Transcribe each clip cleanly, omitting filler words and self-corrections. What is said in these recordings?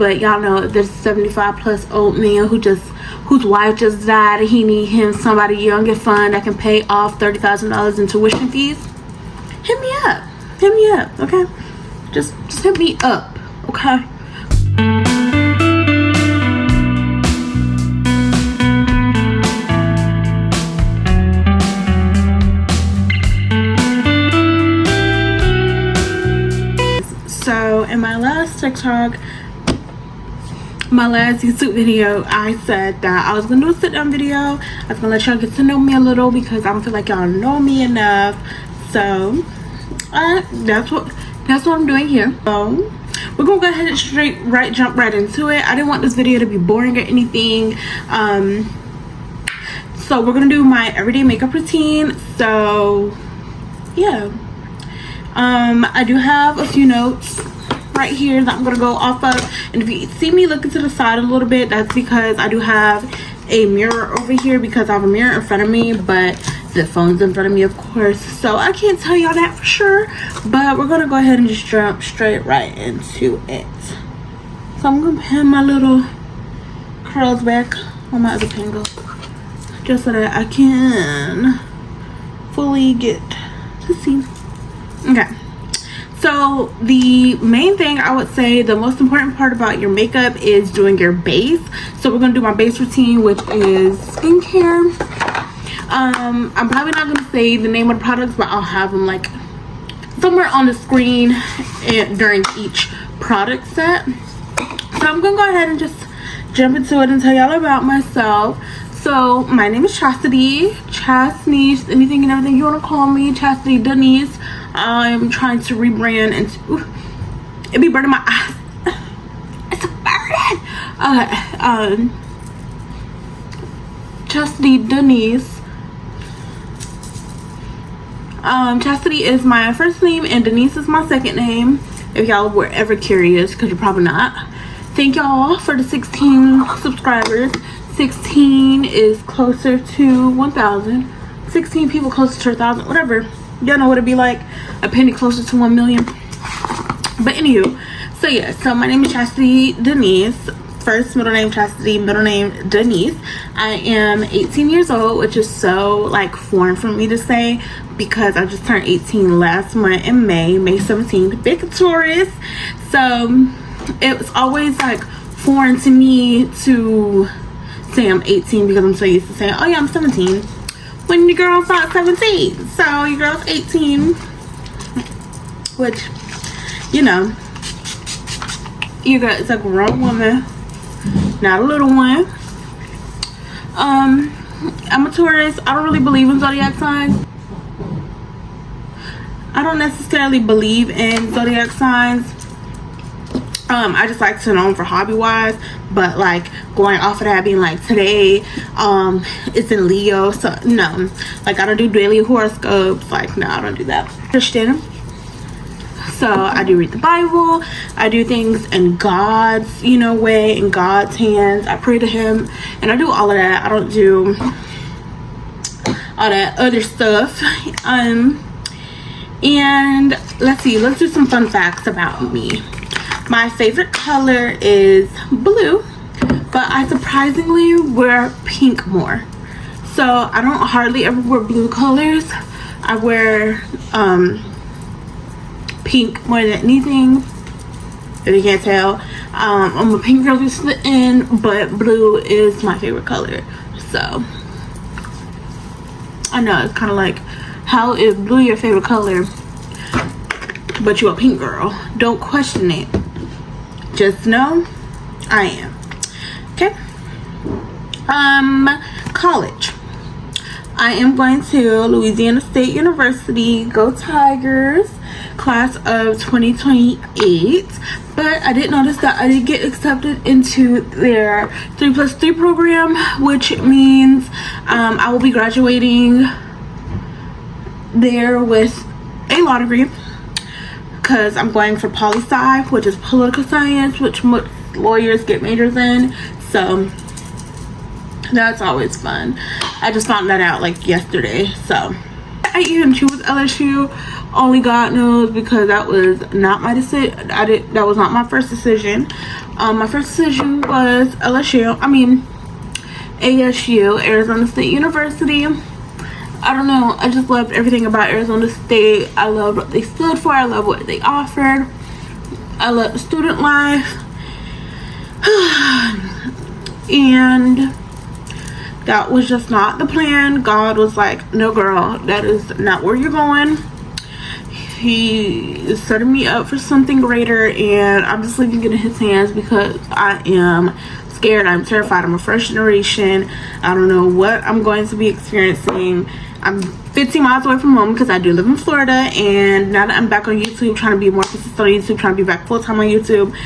But y'all know there's a 75 plus old man whose wife just died, and he need him somebody young and fun that can pay off $30,000 in tuition fees. Hit me up. Hit me up, okay? Just hit me up, okay? So in my last TikTok, my last YouTube video, I said that I was gonna do a sit down video. I was gonna let y'all get to know me a little because I don't feel like y'all know me enough. So that's what I'm doing here. So we're gonna go ahead and jump right into it. I didn't want this video to be boring or anything. So we're gonna do my everyday makeup routine. So yeah, I do have a few notes right here that I'm gonna go off of, and if you see me looking to the side a little bit, that's because I do have a mirror over here, because I have a mirror in front of me, but the phone's in front of me, of course, so I can't tell y'all that for sure. But we're gonna go ahead and just jump straight right into it. So I'm gonna pin my little curls back on my other pingle, just so that I can fully get to see. Okay, so the main thing I would say, the most important part about your makeup is doing your base. So we're gonna do my base routine, which is skincare. I'm probably not gonna say the name of the products, but I'll have them like somewhere on the screen during each product set. So I'm gonna go ahead and just jump into it and tell y'all about myself. So my name is Chastity, anything and everything you want to call me, Chastity Denise. I'm trying to rebrand into, it be burning my eyes. It's a burden. Okay, Chastity Denise. Chastity is my first name and Denise is my second name, if y'all were ever curious, because you're probably not. Thank y'all for the 16 subscribers. 16 is closer to 1,000. 16 people closer to 1,000, whatever. Y'all know what it'd be like, a penny closer to 1 million. But anywho, so yeah, so my name is Chastity Denise. First middle name Chastity, middle name Denise. I am 18 years old, which is so like foreign for me to say, because I just turned 18 last month in May 17th, big Taurus. So it was always like foreign to me to say I'm 18, because I'm so used to saying, oh yeah, I'm 17, when your girl's not 17. So your girl's 18, which, you know, you got, it's a grown woman, not a little one. I'm a Taurus. I don't really believe in zodiac signs. I don't necessarily believe in zodiac signs. I just like to know them for hobby wise, but like going off of that, being like today it's in Leo, so no, like I don't do daily horoscopes, like no, I don't do that. Christian, so I do read the Bible, I do things in God's, you know, way, in God's hands. I pray to him and I do all of that. I don't do all that other stuff. And let's see, let's do some fun facts about me. My favorite color is blue, but I surprisingly wear pink more. So I don't hardly ever wear blue colors. I wear pink more than anything, if you can't tell. I'm a pink girl to the end, but blue is my favorite color. So I know it's kind of like, how is blue your favorite color, but you're a pink girl? Don't question it. Just know I am. Okay. College. I am going to Louisiana State University. Go Tigers. Class of 2028. But I did notice that I did get accepted into their 3+3 program, which means I will be graduating there with a law degree, because I'm going for poli-sci, which is political science, which lawyers get majors in. So that's always fun. I just found that out like yesterday. So I even choose LSU, only God knows, because that was not my decision. That was not my first decision. My first decision was ASU, Arizona State University. I don't know, I just loved everything about Arizona State. I loved what they stood for. I loved what they offered. I loved the student life. And that was just not the plan. God was like, no girl, that is not where you're going. He is setting me up for something greater, and I'm just leaving it in his hands because I am scared. I'm terrified. I'm a first generation. I don't know what I'm going to be experiencing. I'm 15 miles away from home because I do live in Florida, and now that I'm back on YouTube, trying to be more consistent on YouTube, trying to be back full-time on YouTube,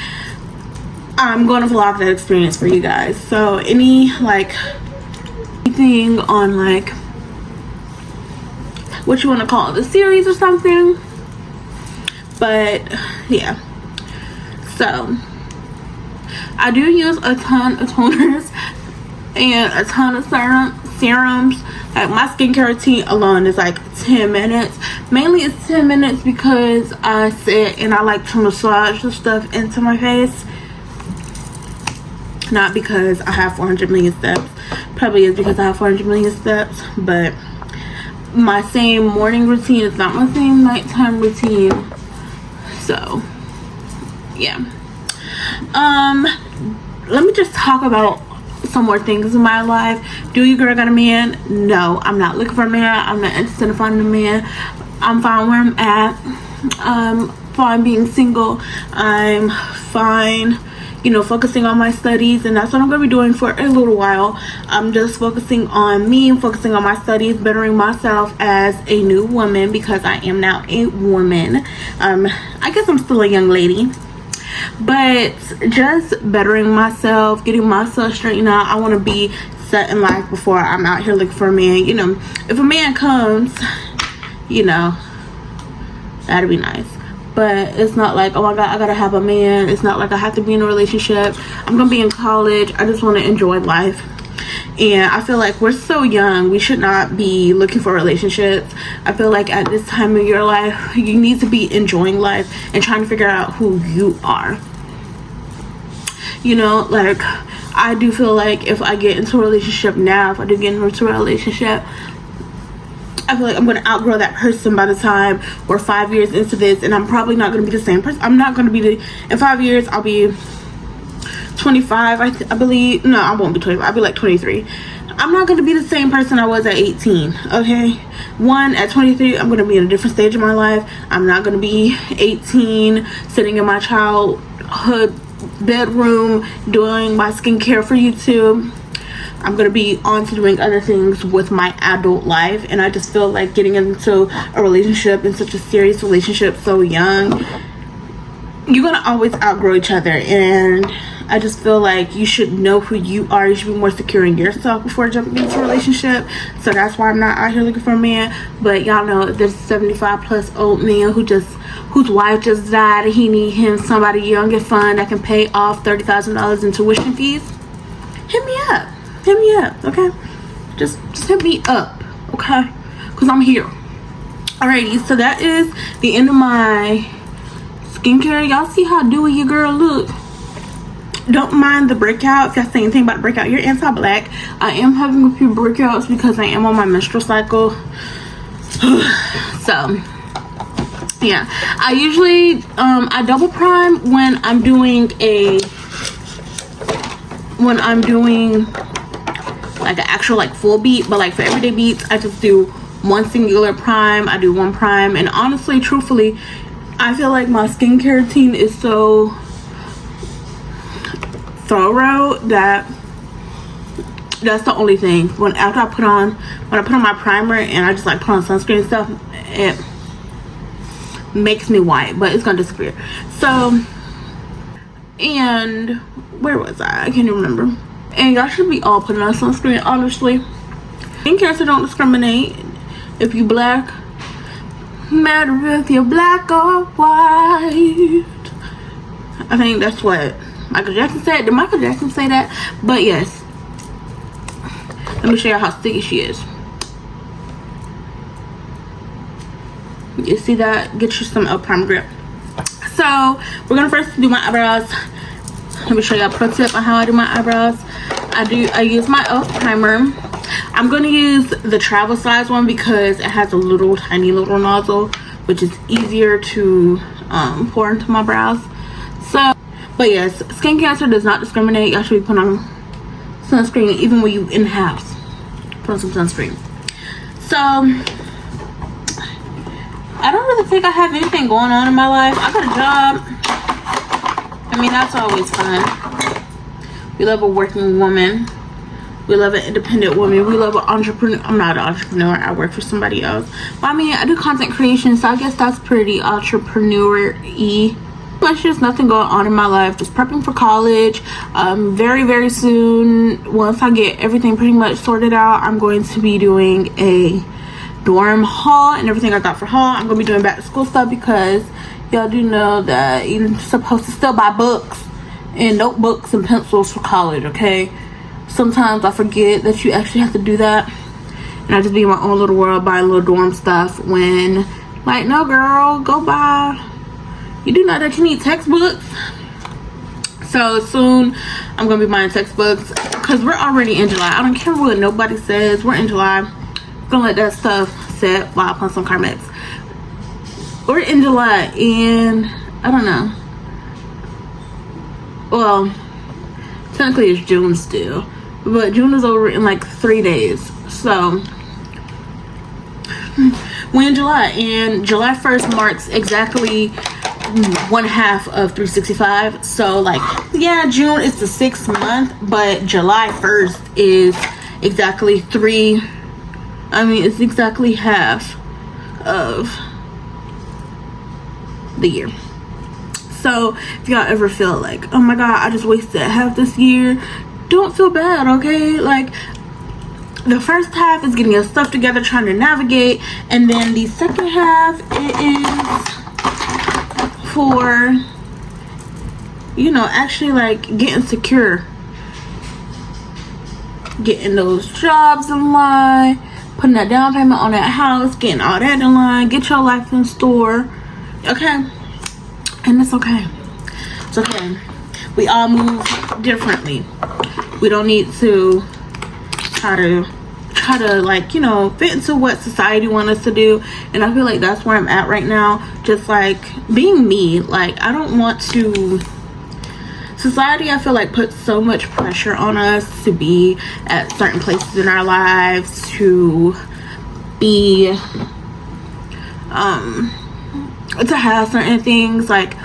I'm going to vlog that experience for you guys. So anything on like what you want to call it, the series or something. But yeah, so I do use a ton of toners and a ton of serums. Like my skincare routine alone is like 10 minutes. Mainly it's 10 minutes because I sit and I like to massage the stuff into my face. Not because I have 400 million steps. Probably is because I have 400 million steps. But my same morning routine is not my same nighttime routine. So yeah. Let me just talk about some more things in my life. Do you girl got a man? No, I'm not looking for a man. I'm not interested in finding a man. I'm fine where I'm at. I'm fine being single. I'm fine, you know, focusing on my studies, and that's what I'm going to be doing for a little while. I'm just focusing on me, focusing on my studies, bettering myself as a new woman, because I am now a woman. I guess I'm still a young lady, but just bettering myself, getting myself straightened out. I want to be set in life before I'm out here looking for a man. You know, if a man comes, you know, that'd be nice. But it's not like, oh my god, I gotta have a man. It's not like I have to be in a relationship. I'm gonna be in college. I just want to enjoy life. And I feel like we're so young, we should not be looking for relationships. I feel like at this time of your life, you need to be enjoying life and trying to figure out who you are. You know, like, I do feel like if I get into a relationship now, if I do get into a relationship, I feel like I'm going to outgrow that person by the time we're 5 years into this, and I'm probably not going to be the same person. I'm not going to be in 5 years, I'll be 25, I believe. No, I won't be 25. I'll be like 23. I'm not going to be the same person I was at 18, okay? At 23, I'm going to be in a different stage of my life. I'm not going to be 18, sitting in my childhood bedroom, doing my skincare for YouTube. I'm going to be on to doing other things with my adult life, and I just feel like getting into a relationship, in such a serious relationship so young, you're going to always outgrow each other, and I just feel like you should know who you are. You should be more secure in yourself before jumping into a relationship. So that's why I'm not out here looking for a man. But y'all know there's a 75 plus old man whose wife just died, and he need him somebody young and fun that can pay off $30,000 in tuition fees. Hit me up. Hit me up, okay? Just hit me up, okay? Because I'm here. Alrighty, so that is the end of my skincare. Y'all see how dewy your girl look? Don't mind the breakout. If y'all say anything about the breakout, you're anti-black. I am having a few breakouts because I am on my menstrual cycle. So yeah, I usually I double prime when I'm doing like an actual like full beat, but like for everyday beats I just do one singular prime. I do one prime, and honestly, truthfully, I feel like my skincare routine is so thorough that that's the only thing. When I put on my primer and I just like put on sunscreen and stuff, it makes me white, but it's gonna disappear. So, and where was I can't even remember. And y'all should be all putting on sunscreen, honestly. Skincare, so don't discriminate. If you black, matter if you're black or white. I think that's what Michael Jackson said. Did Michael Jackson say that? But yes. Let me show you how sticky she is. You see that? Get you some E.L.F prime grip. So we're gonna first do my eyebrows. Let me show you a pro tip on how I do my eyebrows. I use my E.L.F primer. I'm gonna use the travel size one because it has a little tiny little nozzle, which is easier to pour into my brows. So, but yes, skin cancer does not discriminate. Y'all should be putting on sunscreen even when you in the house. Put on some sunscreen. So I don't really think I have anything going on in my life. I got a job. I mean, that's always fun. We love a working woman. We love an independent woman. We love an entrepreneur. I'm not an entrepreneur. I work for somebody else. But I mean, I do content creation, so I guess that's pretty entrepreneur-y. But there's nothing going on in my life. Just prepping for college. Very, very soon, once I get everything pretty much sorted out, I'm going to be doing a dorm haul and everything I got for haul. I'm going to be doing back to school stuff because y'all do know that you're supposed to still buy books and notebooks and pencils for college, okay? Sometimes I forget that you actually have to do that, and I just be in my own little world buying little dorm stuff when, like, no girl, go buy. You do know that you need textbooks. So soon I'm gonna be buying textbooks because we're already in July. I don't care what nobody says. We're in July. I'm gonna let that stuff sit while I put some Carmex. We're in July and I don't know. Well, technically it's June still, but June is over in like 3 days. So we're in July, and July 1st marks exactly 1/2 of 365. So like, yeah, June is the 6th month, but July 1st is exactly it's exactly half of the year. So if y'all ever feel like, oh my god, I just wasted half this year, don't feel bad, okay? Like, the first half is getting your stuff together, trying to navigate, and then the second half, it is for, you know, actually like getting secure, getting those jobs in line, putting that down payment on that house, getting all that in line, get your life in store, okay? And it's okay. It's okay. We all move differently. We don't need to try to like, you know, fit into what society wants us to do. And I feel like that's where I'm at right now. Just like being me. Like, I don't want to. Society, I feel like, puts so much pressure on us to be at certain places in our lives, to be to have certain things. Like,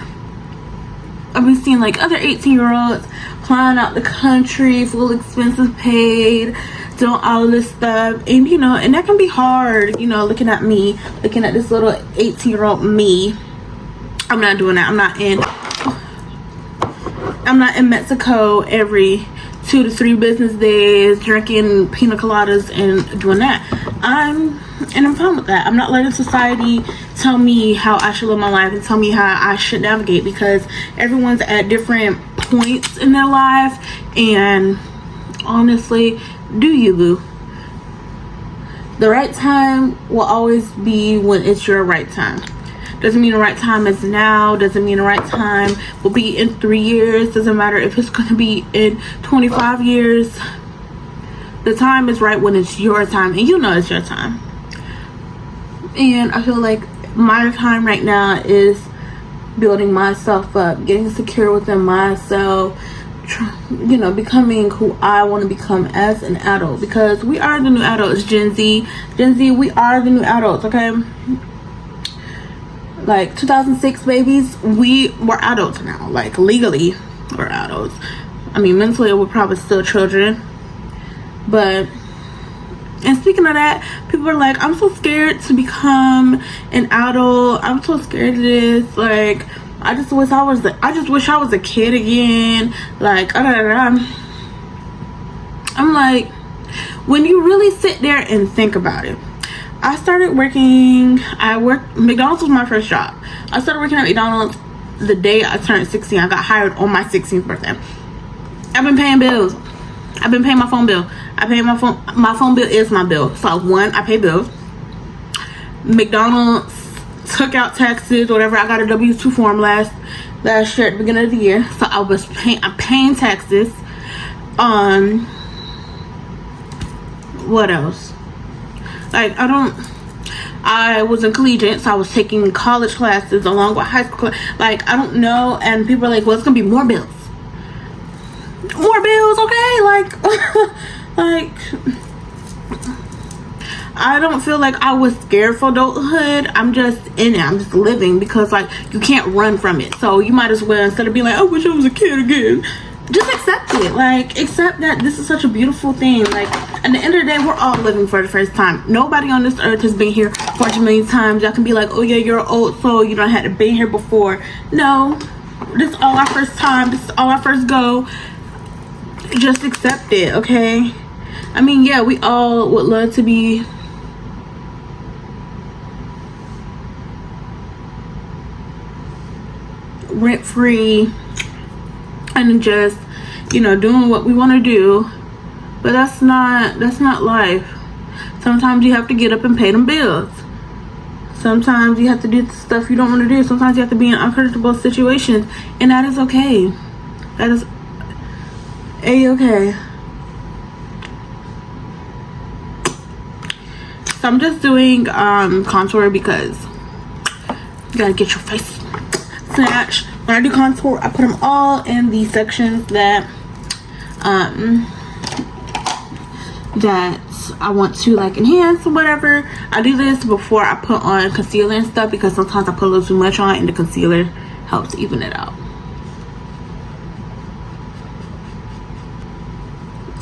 I've been seeing like other 18-year-olds flying out the country, full expenses paid, doing all of this stuff, and you know, and that can be hard, you know, looking at me, looking at this little 18-year-old me. I'm not doing that. I'm not in Mexico every 2 to 3 business days drinking pina coladas and doing that. I'm fine with that. I'm not letting society tell me how I should live my life and tell me how I should navigate, because everyone's at different points in their life, and honestly, do you, boo? The right time will always be when it's your right time. Doesn't mean the right time is now. Doesn't mean the right time will be in 3 years. Doesn't matter if it's going to be in 25 years. The time is right when it's your time, and you know it's your time. And I feel like my time right now is building myself up, getting secure within myself, you know, becoming who I want to become as an adult, because we are the new adults. Gen Z, we are the new adults, okay? Like 2006 babies, we were adults now. Like, legally we're adults. I mean, mentally we're probably still children. But, and speaking of that, people are like, I'm so scared to become an adult. I'm so scared of this. Like, I just wish I was a kid again. Like, I'm like, when you really sit there and think about it, I started working, McDonald's was my first job. I started working at McDonald's the day I turned 16. I got hired on my 16th birthday. I've been paying bills. I've been paying my phone bill. My phone bill is my bill. So one, I pay bills. McDonald's took out taxes, whatever. I got a W-2 form last year at the beginning of the year, so I'm paying taxes. What else? Like, I was in collegiate, so I was taking college classes along with high school. Like, I don't know, and people are like, well, it's gonna be more bills, okay? Like, like, I don't feel like I was scared for adulthood. I'm just in it. I'm just living, because like, you can't run from it. So you might as well, instead of being like, I wish I was a kid again, just accept it. Like, accept that this is such a beautiful thing. Like, at the end of the day, we're all living for the first time. Nobody on this earth has been here 40 million times. Y'all can be like, oh yeah, you're an old soul, you don't have to be here before. No, this is all our first time. This is all our first go. Just accept it, okay? I mean, yeah, we all would love to be rent free and just, you know, doing what we want to do, but that's not life. Sometimes you have to get up and pay them bills. Sometimes you have to do stuff you don't want to do. Sometimes you have to be in uncomfortable situations, and that is okay. That is a-okay. So I'm just doing contour, because you gotta get your face snatched. When I do contour, I put them all in the sections that that I want to like enhance or whatever. I do this before I put on concealer and stuff, because sometimes I put a little too much on and the concealer helps even it out.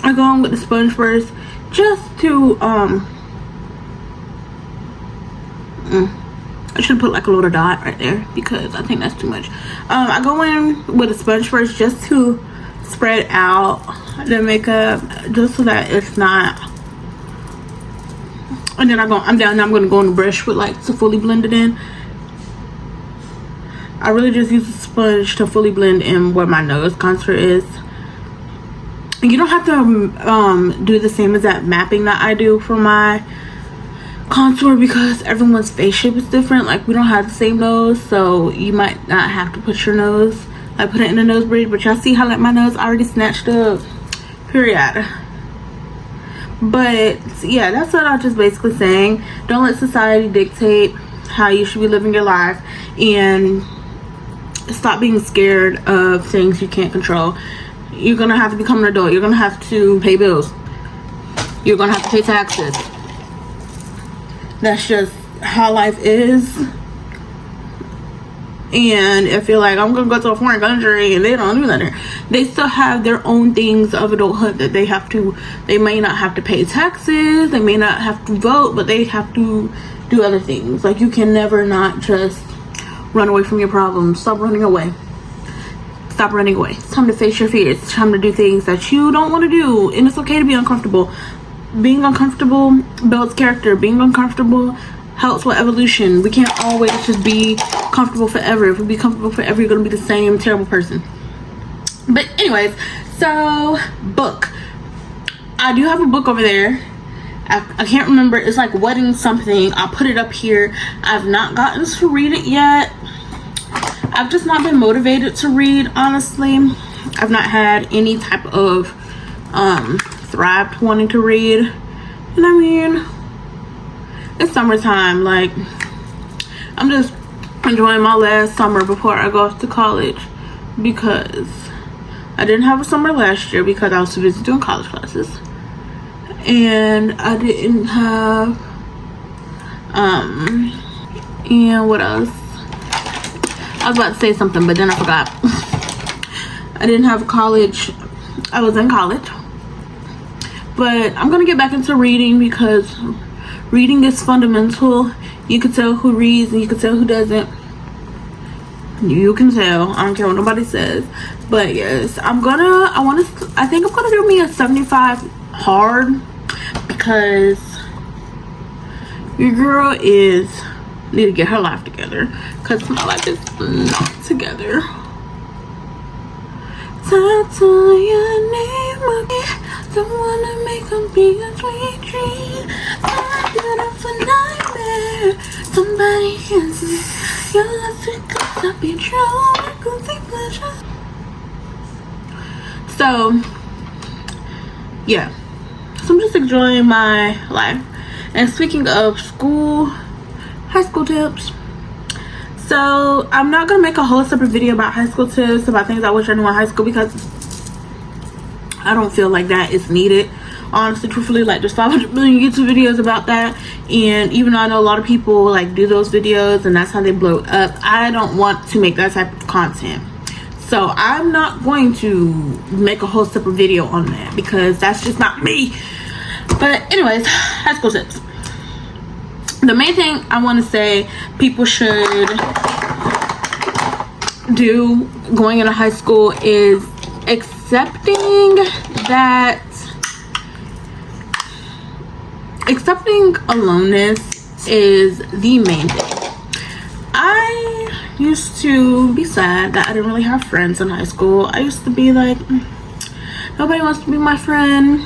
I go on with the sponge first, just to I should put like a little dot right there, because I think that's too much. I go in with a sponge first, just to spread out the makeup, just so that it's not. And then I'm going to go on the brush with like to fully blend it in. I really just use a sponge to fully blend in where my nose contour is. And you don't have to do the same as that mapping that I do for my contour, because everyone's face shape is different. Like, we don't have the same nose, so you might not have to put your nose, like put it in a nose bridge. But y'all see how like my nose already snatched up, period. But yeah, that's what I'm just basically saying. Don't let society dictate how you should be living your life, and stop being scared of things you can't control. You're gonna have to become an adult. You're gonna have to pay bills. You're gonna have to pay taxes. That's just how life is. And if you're like, I'm gonna go to a foreign country and they don't do that, they still have their own things of adulthood that they may not have to pay taxes, they may not have to vote, but they have to do other things. Like, you can never not just run away from your problems. Stop running away. Stop running away. It's time to face your fears. It's time to do things that you don't want to do, and it's okay to be uncomfortable. Being uncomfortable builds character. Being uncomfortable helps with evolution. We can't always just be comfortable forever. If we be comfortable forever, you're gonna be the same terrible person. But anyways, so book. I do have a book over there. I can't remember. It's like wedding something. I'll put it up here. I've not gotten to read it yet. I've just not been motivated to read, honestly. I've not had any type of thrived wanting to read. And I mean, it's summertime. Like, I'm just enjoying my last summer before I go off to college, because I didn't have a summer last year because I was too busy doing college classes, and I didn't have and what else? I was about to say something, but then I forgot. I didn't have college. I was in college, but I'm gonna get back into reading, because reading is fundamental. You can tell who reads and you can tell who doesn't. You can tell. I don't care what nobody says. But yes, I think I'm gonna do me a 75 hard, because your girl need to get her life together, because my life is not together. Tattoo your name again. Don't wanna make them be a sweet dream. A beautiful nightmare. Somebody can see. So yeah, so I'm just enjoying my life. And speaking of school, high school tips, so I'm not gonna make a whole separate video about high school tips, about things I wish I knew in high school, because I don't feel like that is needed, honestly, truthfully. Like, there's 500 million YouTube videos about that, and even though I know a lot of people like do those videos and that's how they blow up, I don't want to make that type of content. So I'm not going to make a whole separate video on that, because that's just not me. But anyways, high school tips. The main thing I want to say people should do going into high school is accepting aloneness is the main thing. I used to be sad that I didn't really have friends in high school. I used to be like, nobody wants to be my friend,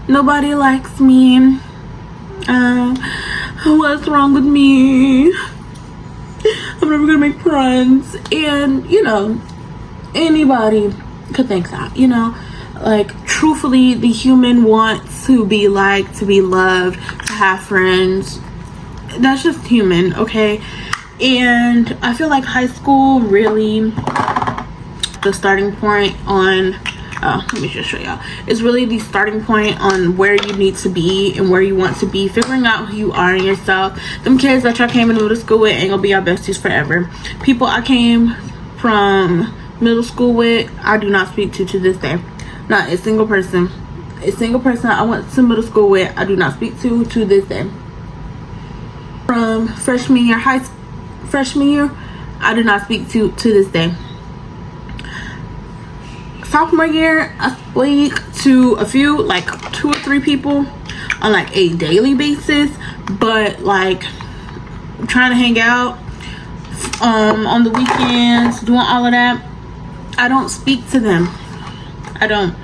nobody likes me, what's wrong with me, I'm never gonna make friends. And you know, anybody could think that, you know, like, truthfully, the human wants to be liked, to be loved, to have friends. That's just human, okay? And I feel like high school really, the starting point on, let me just show y'all. It's really the starting point on where you need to be and where you want to be, figuring out who you are in yourself. Them kids that y'all came into middle school with ain't gonna be your besties forever. People I came from middle school with, I do not speak to this day. Not a single person. A single person I went to middle school with, I do not speak to this day. From freshman year, I do not speak to this day. Sophomore year, I speak to a few, like 2 or 3 people on like a daily basis, but like trying to hang out on the weekends, doing all of that, I don't speak to them. I don't.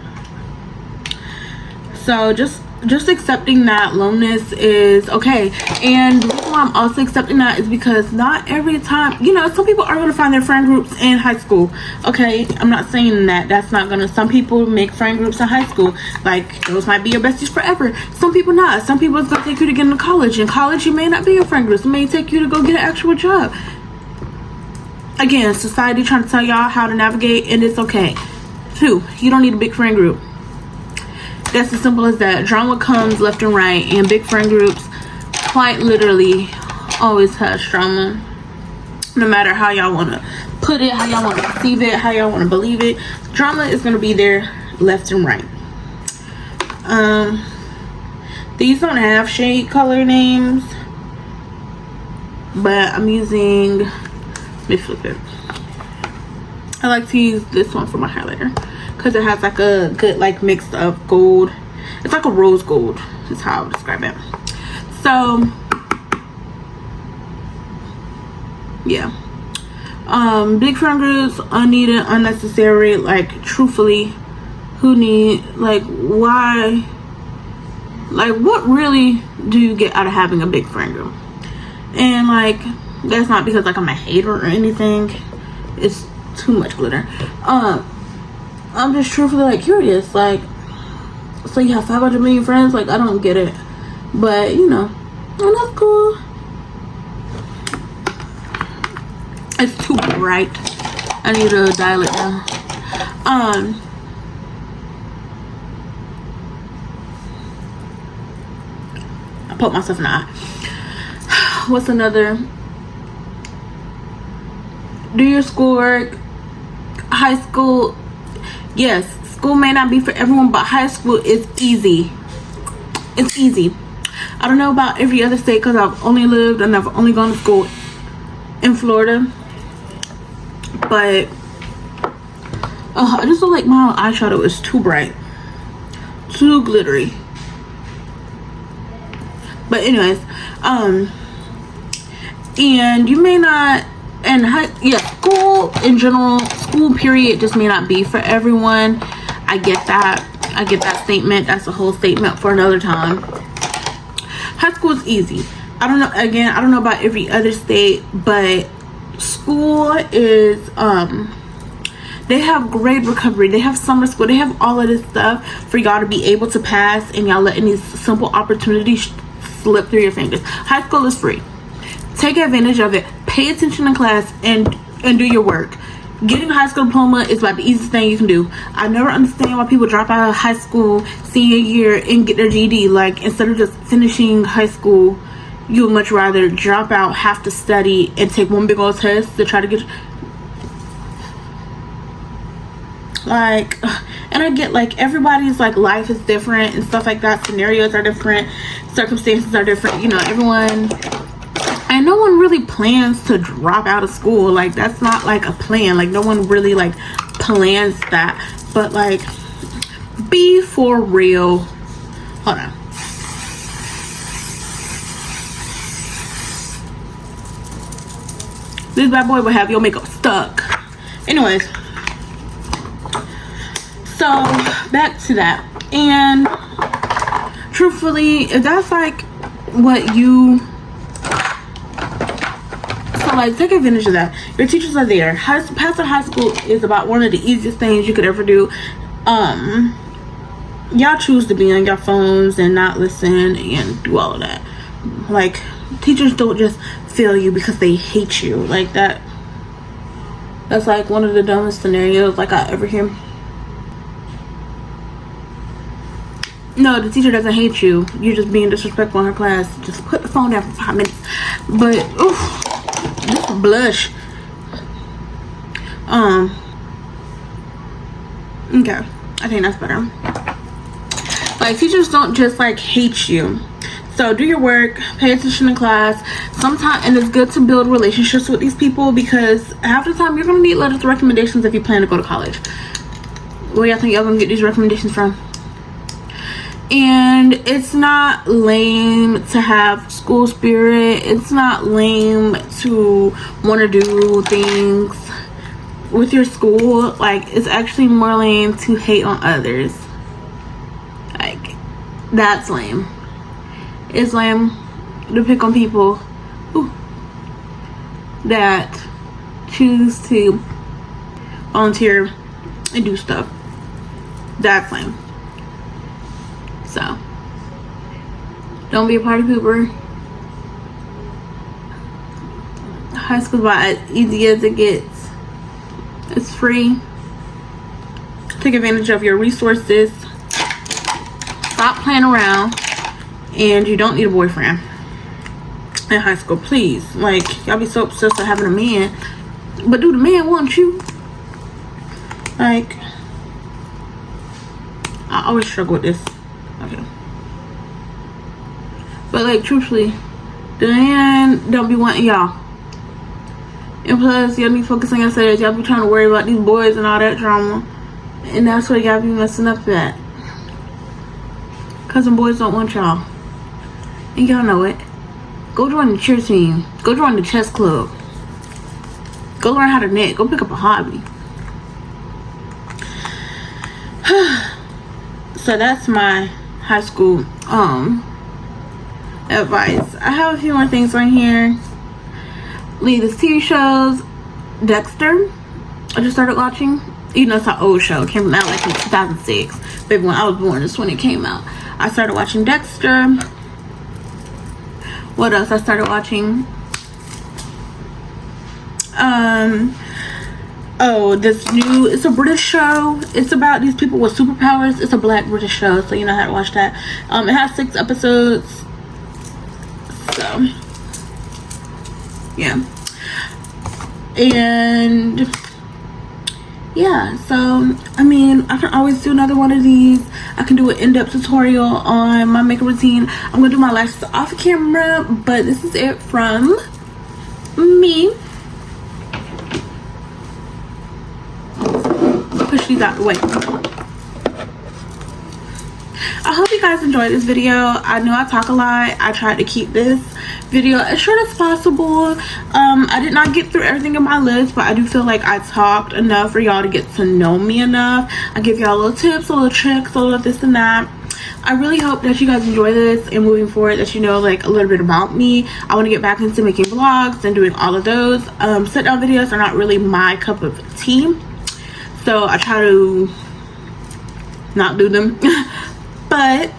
So just accepting that loneliness is okay. And the reason why I'm also accepting that is because not every time, you know, some people are going to find their friend groups in high school, okay? I'm not saying that that's not going to, some people make friend groups in high school, like those might be your besties forever. Some people not. Some people it's going to take you to get into college. In college, you may not be your friend groups. It may take you to go get an actual job. Again, society trying to tell y'all how to navigate, and it's okay. 2, you don't need a big friend group. That's as simple as that. Drama comes left and right, and big friend groups quite literally always has drama. No matter how y'all want to put it, how y'all want to perceive it, how y'all want to believe it, drama is going to be there left and right. These don't have shade color names, but I'm using, let me flip it. I like to use this one for my highlighter because it has like a good like mix of gold. It's like a rose gold is how I would describe it. So yeah, big friend groups, unneeded, unnecessary. Like, truthfully, who need, like, why, like, what really do you get out of having a big friend group? And like, that's not because like I'm a hater or anything, it's too much glitter. I'm just truthfully like curious, like, so you have 500 million friends? Like, I don't get it, but you know, and that's cool. It's too bright. I need to dial it down. I put myself in the eye. What's another? Do your schoolwork. High school, yes, school may not be for everyone, but high school is easy. It's easy. I don't know about every other state because I've only lived and I've only gone to school in Florida, but I just feel like my eyeshadow is too bright, too glittery. But anyways, and you may not, and school in general, school period just may not be for everyone. I get that. I get that statement. That's a whole statement for another time. High school is easy. I don't know, again, I don't know about every other state, but school is They have grade recovery, they have summer school, they have all of this stuff for y'all to be able to pass, and y'all letting these simple opportunities slip through your fingers. High school is free. Take advantage of it. Pay attention in class and do your work. Getting a high school diploma is about the easiest thing you can do. I never understand why people drop out of high school senior year and get their GED. Like, instead of just finishing high school, you would much rather drop out, have to study, and take one big old test to try to get, like, and I get, like, everybody's, like, life is different and stuff like that. Scenarios are different, circumstances are different, you know, everyone, and no one really plans to drop out of school. Like, that's not like a plan. Like, no one really like plans that. But like, be for real. Hold on. This bad boy will have your makeup stuck. Anyways, so back to that. And truthfully, if that's like what you, so like, take advantage of that. Your teachers are there. Passing high school is about one of the easiest things you could ever do. Y'all choose to be on your phones and not listen and do all of that. Like, teachers don't just fail you because they hate you. Like, that's like one of the dumbest scenarios like I ever hear. No, the teacher doesn't hate you. You're just being disrespectful in her class. Just put the phone down for 5 minutes. But oof, this is blush. Okay, I think that's better. Like, teachers don't just like hate you. So do your work, pay attention in class. Sometimes, and it's good to build relationships with these people, because half the time you're gonna need letters of recommendations if you plan to go to college. Where y'all think y'all gonna get these recommendations from? And it's not lame to have school spirit. It's not lame to want to do things with your school. Like, it's actually more lame to hate on others. Like, that's lame. It's lame to pick on people that choose to volunteer and do stuff. That's lame. So, don't be a party pooper. High school's about as easy as it gets. It's free. Take advantage of your resources. Stop playing around. And you don't need a boyfriend in high school, please. Like, y'all be so obsessed with having a man, but do the man want you? Like, I always struggle with this. Okay, but like, truthfully, the man don't be wanting y'all. And plus, y'all need to focus on yourselves. Y'all be trying to worry about these boys and all that drama, and that's where y'all be messing up at. Cause them boys don't want y'all. And y'all know it. Go join the cheer team. Go join the chess club. Go learn how to knit. Go pick up a hobby. So that's my high school advice. I have a few more things on here. Latest TV shows. Dexter, I just started watching. You know, it's an old show. It came out like in 2006. Baby, when I was born, that's when it came out. I started watching Dexter. What else I started watching? Oh, this new, it's a British show. It's about these people with superpowers. It's a black British show, so you know how to watch that. It has 6 episodes. So, yeah. And yeah, so I mean, I can always do another one of these. I can do an in-depth tutorial on my makeup routine. I'm gonna do my lashes off camera, but this is it from me. Push these out the way. I hope you guys enjoyed this video. I know I talk a lot. I tried to keep this video as short as possible. I did not get through everything in my list, but I do feel like I talked enough for y'all to get to know me enough. I give y'all little tips, a little tricks, a little this and that. I really hope that you guys enjoy this, and moving forward that you know like a little bit about me. I want to get back into making vlogs and doing all of those. Sit down videos are not really my cup of tea. so I try to not do them. But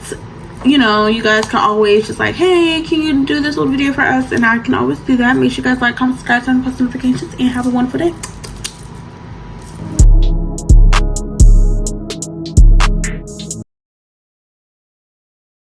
you know, you guys can always just like, hey, can you do this little video for us? And I can always do that. Make sure you guys like, comment, subscribe, turn on post notifications, and have a wonderful day.